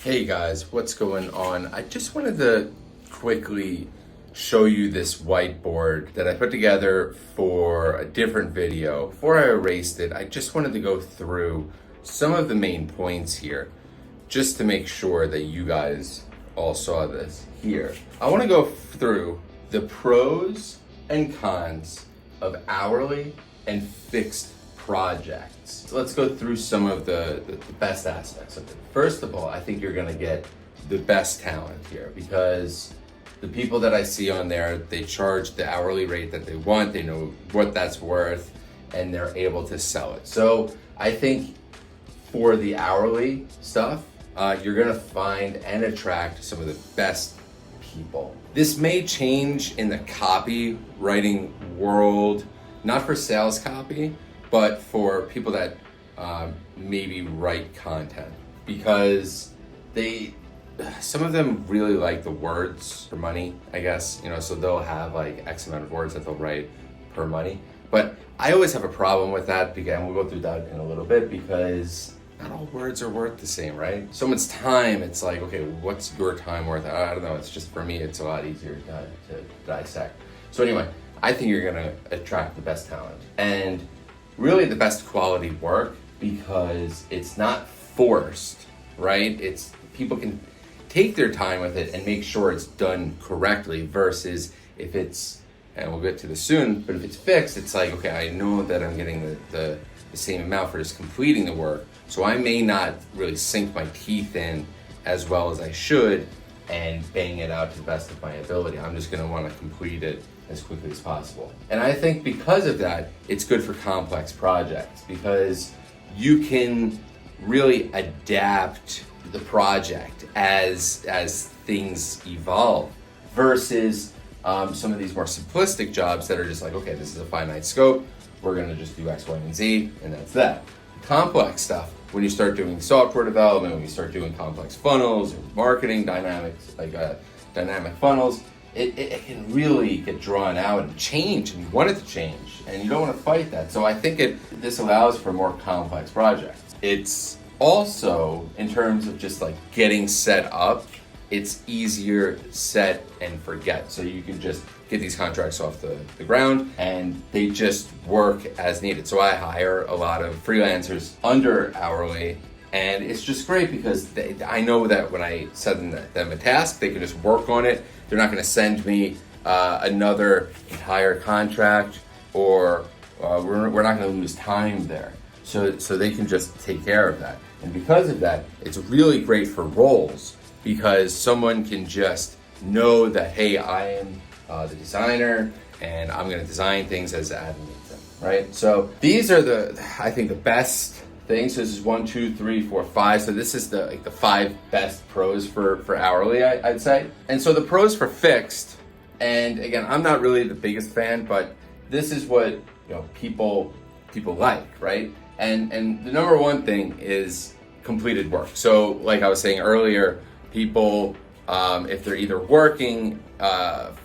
Hey guys, what's going on? I just wanted to quickly show you this whiteboard that I put together for a different video. Before I erased it, I just wanted to go through some of the main points here, just to make sure that you guys all saw this here. I want to go through the pros and cons of hourly and fixed projects. So let's go through some of the best aspects of it. First of all, I think you're gonna get the best talent here because the people that I see on there, they charge the hourly rate that they want, they know what that's worth, and they're able to sell it. So I think for the hourly stuff, you're gonna find and attract some of the best people. This may change in the copywriting world, not for sales copy, but for people that maybe write content, because some of them really like the words for money, I guess, so they'll have like X amount of words that they'll write per money. But I always have a problem with that, because, and we'll go through that in a little bit, because not all words are worth the same, right? Someone's time, it's like, okay, what's your time worth? I don't know, it's just, for me, it's a lot easier to dissect. So anyway, I think you're gonna attract the best talent and really the best quality work, because it's not forced, right? It's people can take their time with it and make sure it's done correctly, versus if it's, and we'll get to this soon, but if it's fixed, it's like, okay, I know that I'm getting the same amount for just completing the work, so I may not really sink my teeth in as well as I should and bang it out to the best of my ability. I'm just gonna wanna complete it as quickly as possible. And I think because of that, it's good for complex projects, because you can really adapt the project as things evolve, versus some of these more simplistic jobs that are just like, okay, this is a finite scope, we're gonna just do X, Y, and Z, and that's that. Complex stuff, when you start doing software development, when you start doing complex funnels or marketing dynamics, like dynamic funnels, it can really get drawn out and change, and you want it to change, and you don't want to fight that. So I think this allows for more complex projects. It's also, in terms of just like getting set up, it's easier set and forget. So you can just get these contracts off the ground, and they just work as needed. So I hire a lot of freelancers under hourly, and it's just great because I know that when I send them a task, they can just work on it. They're not going to send me another entire contract, or we're not going to lose time there. So they can just take care of that. And because of that, it's really great for roles, because someone can just know that, hey, I am the designer, and I'm going to design things as Adam needs them, right? So these are I think the best things. So this is 1, 2, 3, 4, 5. So this is the 5 best pros for hourly, I'd say. And so the pros for fixed, and again, I'm not really the biggest fan, but this is what people like, right? And the number one thing is completed work. So like I was saying earlier, people, if they're either working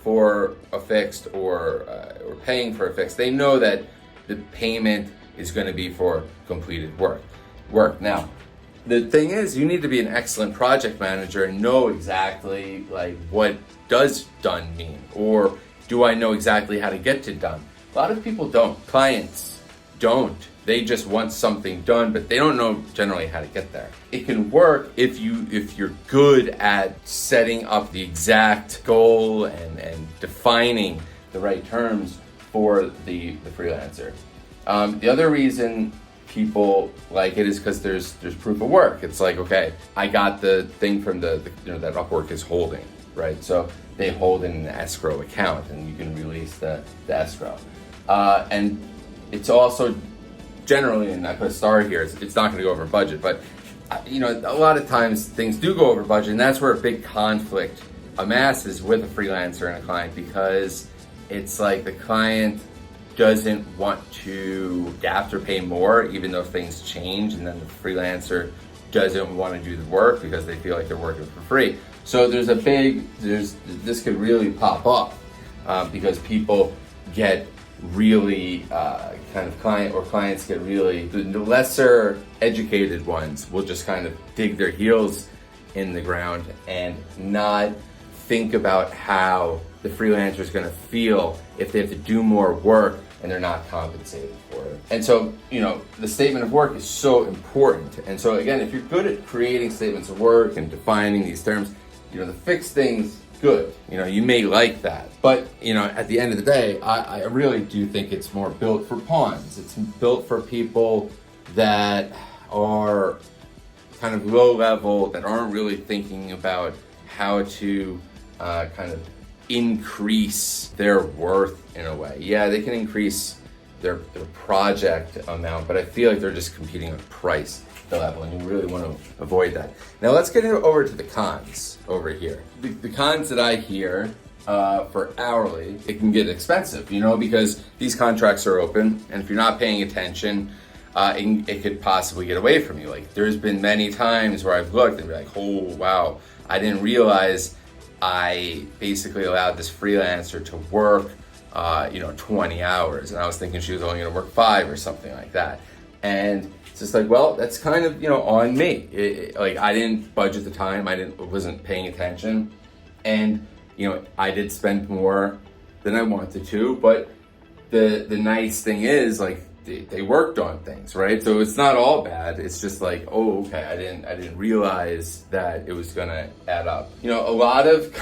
for a fixed or paying for a fixed, they know that the payment is going to be for completed work. Now, the thing is, you need to be an excellent project manager and know exactly like what does done mean, or do I know exactly how to get to done? A lot of people don't. Clients don't. They just want something done, but they don't know generally how to get there. It can work if you're good at setting up the exact goal and defining the right terms for the freelancer. The other reason people like it is because there's proof of work. It's like, okay, I got the thing from that Upwork is holding, right? So they hold in an escrow account, and you can release the escrow. And it's also generally, and I put a star here, it's not going to go over budget, but a lot of times things do go over budget, and that's where a big conflict amasses with a freelancer and a client, because it's like the client doesn't want to adapt or pay more, even though things change, and then the freelancer doesn't want to do the work because they feel like they're working for free. So this could really pop up because people get really clients get really, the lesser educated ones will just kind of dig their heels in the ground and not think about how the freelancer is going to feel if they have to do more work and they're not compensated for it. And so, the statement of work is so important. And so again, if you're good at creating statements of work and defining these terms, the fixed things, good. You may like that. But, at the end of the day, I really do think it's more built for pawns. It's built for people that are kind of low level, that aren't really thinking about how to kind of increase their worth in a way. Yeah, they can increase their project amount, but I feel like they're just competing on price level, and you really want to avoid that. Now let's get over to the cons over here. The cons that I hear for hourly, it can get expensive, because these contracts are open, and if you're not paying attention, it could possibly get away from you. Like, there's been many times where I've looked and be like, oh wow, I didn't realize I basically allowed this freelancer to work 20 hours, and I was thinking she was only going to work 5 or something like that. And it's just like, well, that's kind of on me. Like, I didn't budget the time, wasn't paying attention, and I did spend more than I wanted to. But the nice thing is, like, they worked on things, right? So it's not all bad. It's just like, oh, okay, I didn't realize that it was gonna add up. A lot of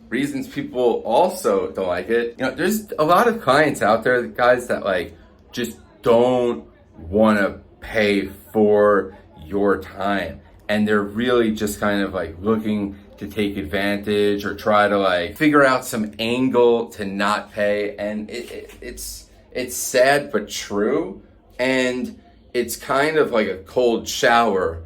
reasons people also don't like it. There's a lot of clients out there, guys, that like just don't want to pay for your time, and they're really just kind of like looking to take advantage or try to like figure out some angle to not pay. And it's sad but true, and it's kind of like a cold shower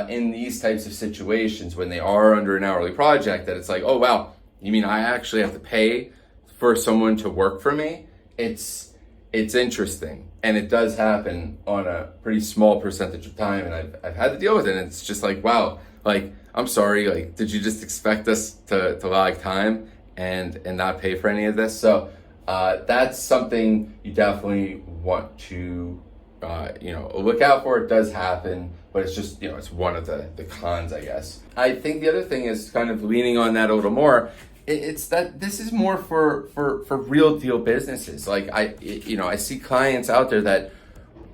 in these types of situations when they are under an hourly project, that it's like, oh wow, you mean I actually have to pay for someone to work for me? It's interesting, and it does happen on a pretty small percentage of time, and I've had to deal with it, and it's just like, wow, like, I'm sorry, like, did you just expect us to log time and not pay for any of this? So that's something you definitely want to look out for. It does happen, but it's just, it's one of the cons, I guess. I think the other thing is kind of leaning on that a little more. It's that this is more for real deal businesses. Like, I see clients out there that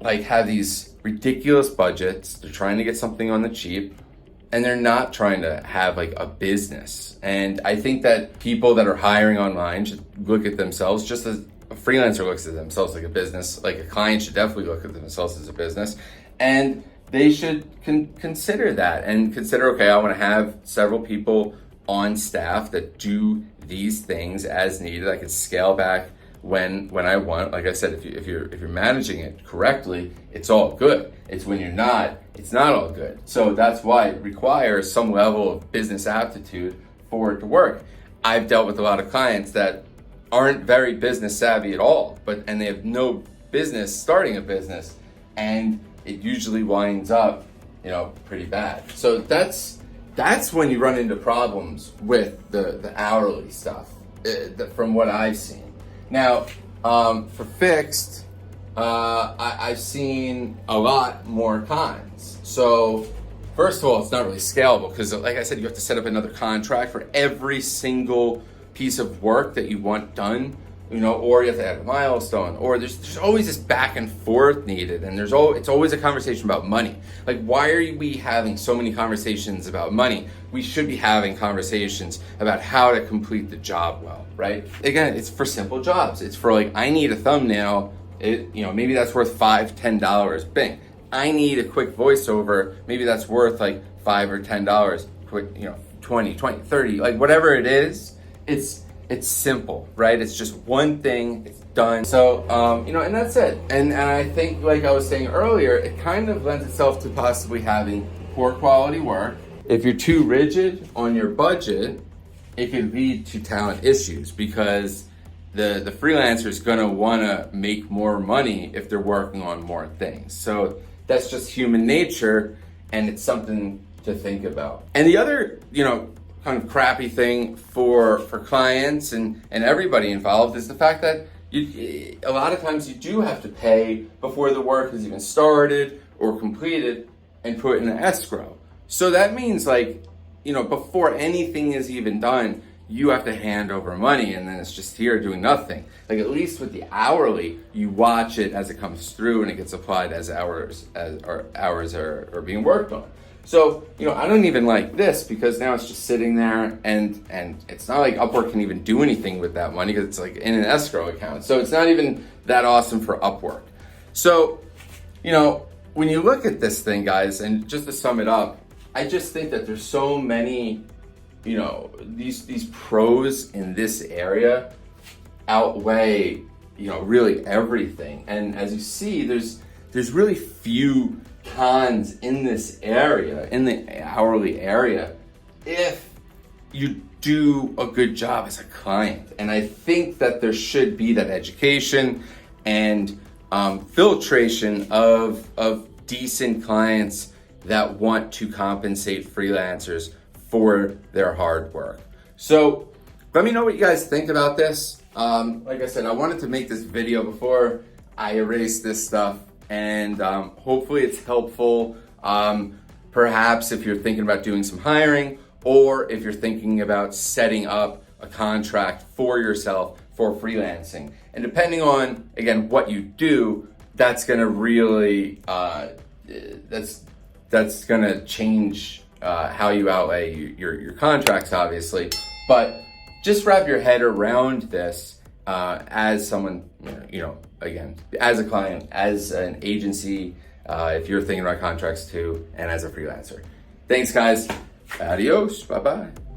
like have these ridiculous budgets. They're trying to get something on the cheap, and they're not trying to have like a business. And I think that people that are hiring online should look at themselves just as a freelancer looks at themselves like a business. Like, a client should definitely look at themselves as a business, and they should consider that and consider, okay, I want to have several people on staff that do these things as needed. I can scale back when I want. Like I said, if you're managing it correctly, it's all good. It's when you're not, it's not all good. So that's why it requires some level of business aptitude for it to work. I've dealt with a lot of clients that aren't very business savvy at all, and they have no business starting a business, and it usually winds up, pretty bad. So that's when you run into problems with the hourly stuff, from what I've seen. Now, for fixed, I've seen a lot more cons. So first of all, it's not really scalable, because like I said, you have to set up another contract for every single piece of work that you want done, or you have to add a milestone, or there's always this back and forth needed, and it's always a conversation about money. Like, why are we having so many conversations about money? We should be having conversations about how to complete the job well, right? Again, it's for simple jobs. It's for like, I need a thumbnail, maybe that's worth $5, $10, bing. I need a quick voiceover, maybe that's worth like $5 or $10, quick, 20, 30, like whatever it is, it's simple, right? It's just one thing, it's done. So, and that's it. And I think, like I was saying earlier, it kind of lends itself to possibly having poor quality work. If you're too rigid on your budget, it could lead to talent issues, because the freelancer is gonna wanna make more money if they're working on more things. So that's just human nature, and it's something to think about. And the other, kind of crappy thing for clients and everybody involved is the fact that a lot of times you do have to pay before the work is even started or completed and put in an escrow. So that means, like, before anything is even done, you have to hand over money, and then it's just here doing nothing. Like, at least with the hourly, you watch it as it comes through and it gets applied as hours are being worked on. So, I don't even like this because now it's just sitting there, and it's not like Upwork can even do anything with that money because it's like in an escrow account. So it's not even that awesome for Upwork. So, when you look at this thing, guys, and just to sum it up, I just think that there's so many, these pros in this area outweigh, really everything. And as you see, there's really few cons in this area, in the hourly area, if you do a good job as a client. And I think that there should be that education and filtration of decent clients that want to compensate freelancers for their hard work. So let me know what you guys think about this. Like I said, I wanted to make this video before I erase this stuff, and hopefully it's helpful. Perhaps if you're thinking about doing some hiring, or if you're thinking about setting up a contract for yourself for freelancing. And depending on, again, what you do, that's gonna really, that's gonna change how you outlay your contracts, obviously. But just wrap your head around this as someone, again, as a client, as an agency, if you're thinking about contracts too, and as a freelancer. Thanks, guys. Adios. Bye-bye.